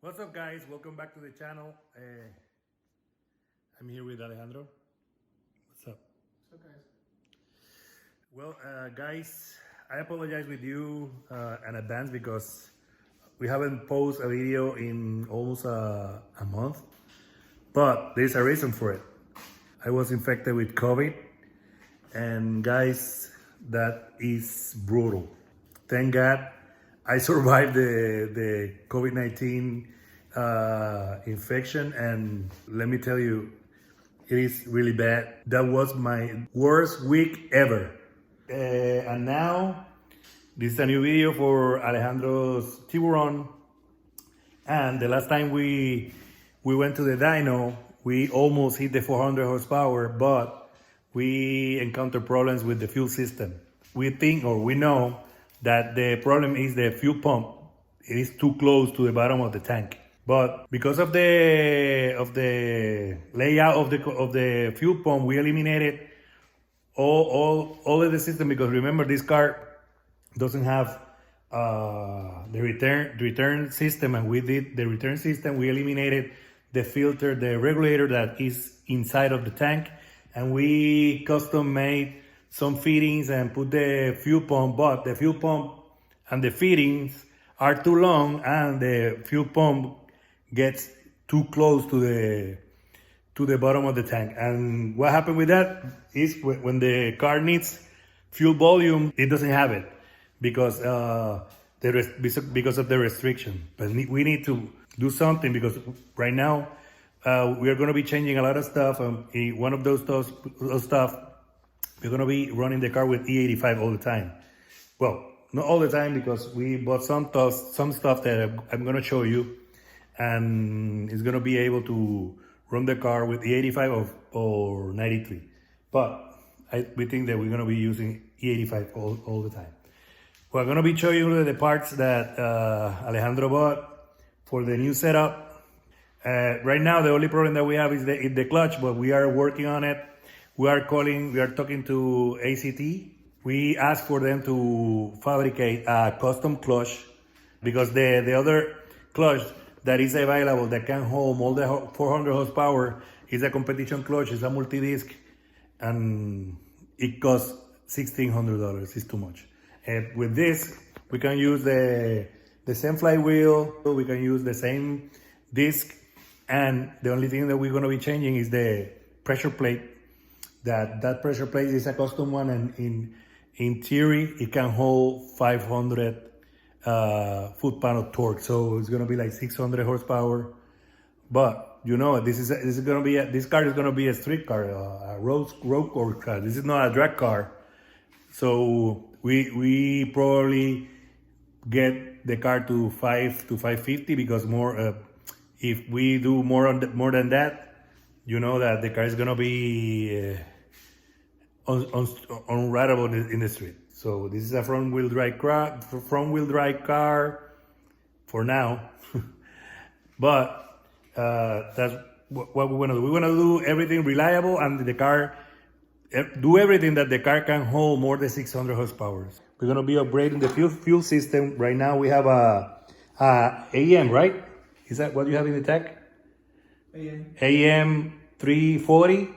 What's up, guys? Welcome back to the channel. I'm here with Alejandro. What's up? What's up, guys? Well, guys, I apologize with you in advance because we haven't posted a video in almost a month, but there's a reason for it. I was infected with COVID, and guys, that is brutal. Thank God I survived the COVID-19 infection, and let me tell you, it is really bad. That was my worst week ever. And now, this is a new video for Alejandro's Tiburon. And the last time we went to the dyno, we almost hit the 400 horsepower, but we encountered problems with the fuel system. We think, or we know, that the problem is the fuel pump. It is too close to the bottom of the tank. But because of the layout of the fuel pump, we eliminated all of the system, because remember, this car doesn't have the return system, and we did the return system. We eliminated the filter, the regulator that is inside of the tank, and we custom made some fittings and put the fuel pump, but the fuel pump and the fittings are too long, and the fuel pump gets too close to the bottom of the tank. And what happened with that is when the car needs fuel volume, it doesn't have it because of the restriction. But we need to do something, because right now we are going to be changing a lot of stuff. One of those stuff, we're going to be running the car with E85 all the time. Well, not all the time, because we bought some stuff that I'm going to show you, and it's going to be able to run the car with E85 or 93. But we think that we're going to be using E85 all the time. We're going to be showing you the parts that Alejandro bought for the new setup. Right now, the only problem that we have is the clutch, but we are working on it. We are talking to ACT. We asked for them to fabricate a custom clutch, because the other clutch that is available that can hold all the 400 horsepower is a competition clutch. It's a multi-disc, and it costs $1,600. It's too much. And with this, we can use the same flywheel. We can use the same disc, and the only thing that we're going to be changing is the pressure plate. That pressure plate is a custom one, and in theory it can hold 500 foot-pound of torque, so it's gonna be like 600 horsepower. But you know, this car is gonna be a street car, a road course car. This is not a drag car, so we probably get the car to 550, because if we do more than that, you know that the car is gonna be unrideable in the street. So this is a front-wheel drive car for now. But that's what we want to do. We want to do everything reliable, and do everything that the car can hold more than 600 horsepower. We're gonna be upgrading the fuel system. Right now we have a AM, right? Is that what you have in the tank? AM 340.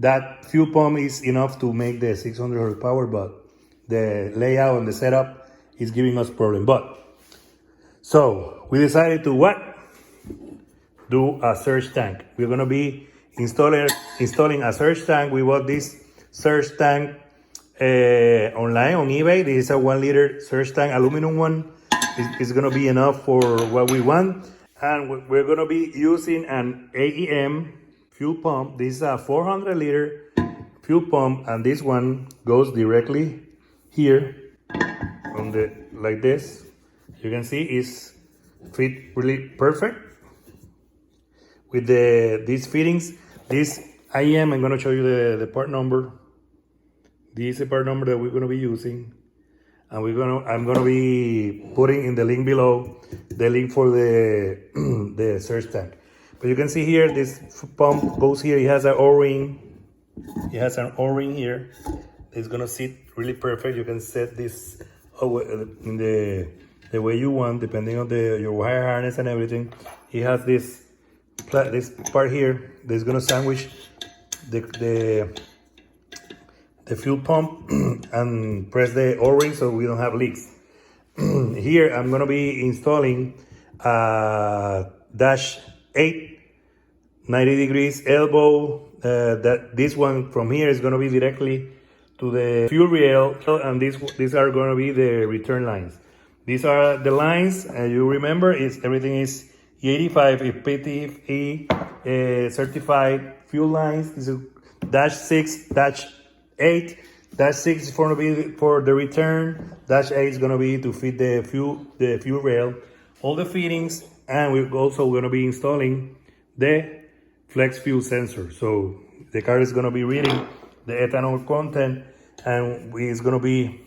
That fuel pump is enough to make the 600 horsepower, but the layout and the setup is giving us problem. So we decided to do a surge tank. We're gonna be installing a surge tank. We bought this surge tank online on eBay. This is a 1 liter surge tank, aluminum one. It's gonna be enough for what we want. And we're gonna be using an AEM fuel pump. This is a 400 liter fuel pump, and this one goes directly here on like this. You can see it's fit really perfect with these fittings. This I'm gonna show you the part number. This is the part number that we're gonna be using, and I'm gonna be putting in the link below the link for the surge tank. But you can see here, this pump goes here. It has an O-ring. It has an O-ring here. It's gonna sit really perfect. You can set this in the way you want, depending on your wire harness and everything. It has this part here that's gonna sandwich the fuel pump and press the O-ring so we don't have leaks. Here I'm gonna be installing dash 8 90 degrees elbow. That this one from here is gonna be directly to the fuel rail, and these are gonna be the return lines. These are the lines, and you remember everything is E85 PTFE certified fuel lines. This is dash 6, dash 8. Dash 6 is for the return. Dash 8 is gonna be to feed the fuel rail, all the fittings, and we're also gonna be installing the flex fuel sensor. So the car is gonna be reading the ethanol content, and it's gonna be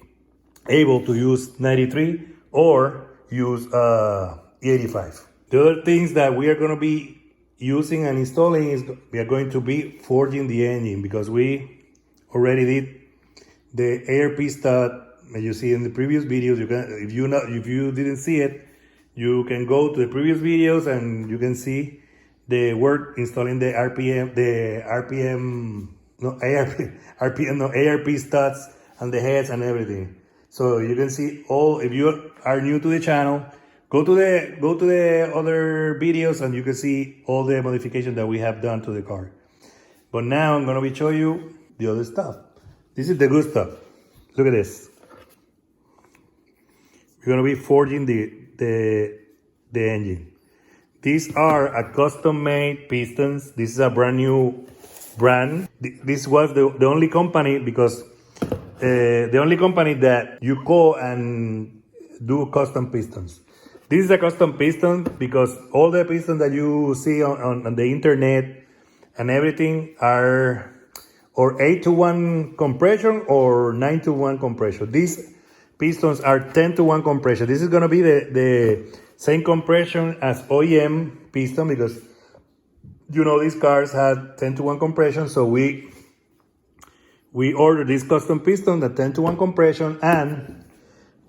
able to use 93 or use E85. The other things that we are gonna be using and installing is we are going to be forging the engine, because we already did the ARP stud, as you see in the previous videos. You can, if you didn't see it, you can go to the previous videos and you can see the work installing the ARP studs and the heads and everything. So you can see all. If you are new to the channel, go to the other videos and you can see all the modifications that we have done to the car. But now I'm gonna be showing you the other stuff. This is the good stuff. Look at this. We're gonna be forging the engine. These are a custom-made pistons. This is a brand new brand. This was the only company, because the only company that you call and do custom pistons. This is a custom piston because all the pistons that you see on the internet and everything are or 8-to-1 compression or 9-to-1 compression. These pistons are 10-to-1 compression. This is gonna be the same compression as OEM piston, because you know these cars had 10-to-1 compression. So we ordered this custom piston, the 10-to-1 compression, and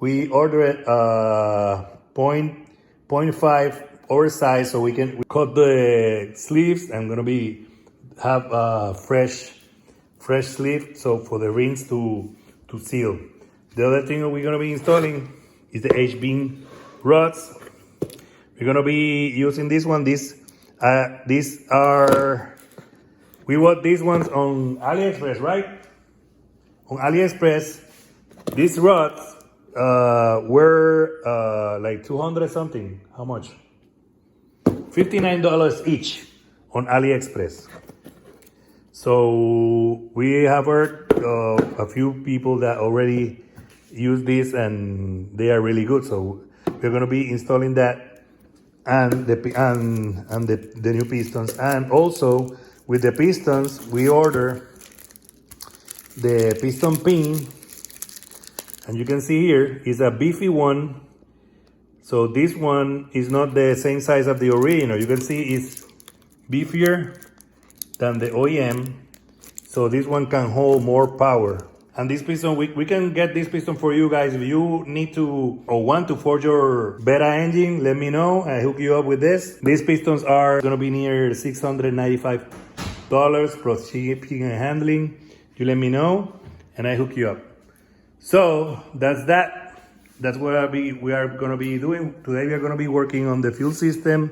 we ordered 0.5 oversized so we cut the sleeves. I'm gonna have fresh sleeve, so for the rings to seal. The other thing that we're gonna be installing is the H-beam rods. We're gonna be using this one. These are, we bought these ones on AliExpress, right? On AliExpress, these rods were like 200 something. How much? $59 each on AliExpress. So we have heard a few people that already use this and they are really good. So we're gonna be installing that and the new pistons. And also with the pistons, we order the piston pin, and you can see here is a beefy one. So this one is not the same size of the original. You can see it's beefier than the OEM, so this one can hold more power. And this piston, we can get this piston for you guys. If you need to or want to forge your beta engine, let me know. I hook you up with this. These pistons are gonna be near $695 plus shipping and handling. You let me know and I hook you up. So that's that. That's what we are gonna be doing today. We are gonna be working on the fuel system,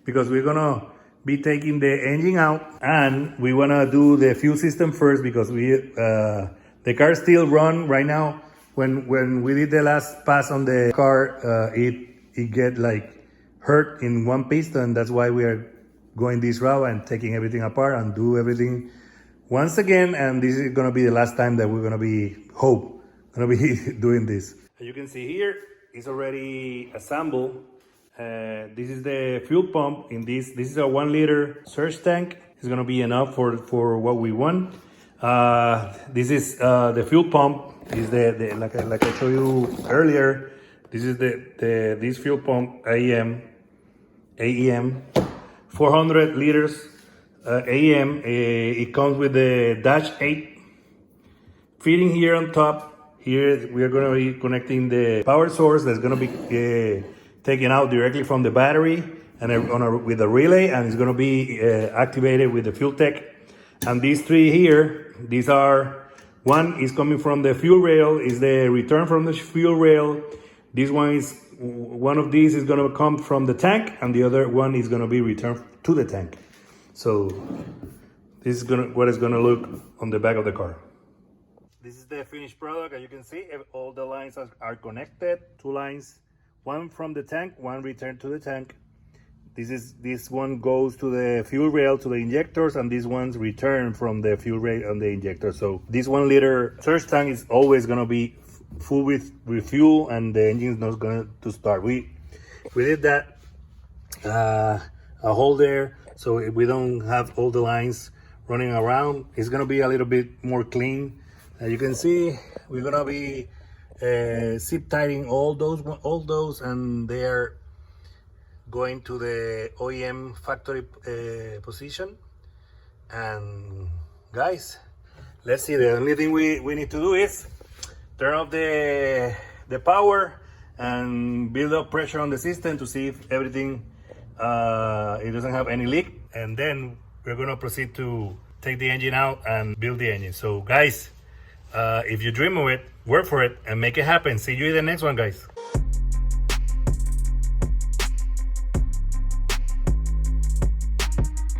because we're gonna be taking the engine out, and we wanna do the fuel system first, because the car still run right now. When we did the last pass on the car, it get like hurt in one piston. That's why we are going this route and taking everything apart and do everything once again. And this is gonna be the last time that we're gonna be doing this. As you can see here, it's already assembled. This is the fuel pump. This is a 1 liter surge tank. It's gonna be enough for what we want. This is the fuel pump. Is the like I showed you earlier. This is this fuel pump AEM 400 liters AEM. It comes with the dash 8 fitting here on top. Here we are going to be connecting the power source that's going to be taken out directly from the battery and with a relay, and it's going to be activated with the fuel tech. And these three here, these are, one is coming from the fuel rail, is the return from the fuel rail. This one is, one of these is going to come from the tank, and the other one is going to be returned to the tank. So this is what it's going to look on the back of the car. This is the finished product. As you can see, all the lines are connected. Two lines, one from the tank, one returned to the tank. This one goes to the fuel rail, to the injectors, and this one's return from the fuel rail and the injector. So this 1 liter surge tank is always gonna be full with fuel, and the engine is not going to start. We did that a hole there, so we don't have all the lines running around. It's gonna be a little bit more clean. As you can see, we're gonna be zip tightening all those, and they are going to the OEM factory position. And guys, let's see. The only thing we need to do is turn off the power and build up pressure on the system to see if everything it doesn't have any leak, and then we're gonna proceed to take the engine out and build the engine. So guys, if you dream of it, work for it and make it happen. See you in the next one, guys.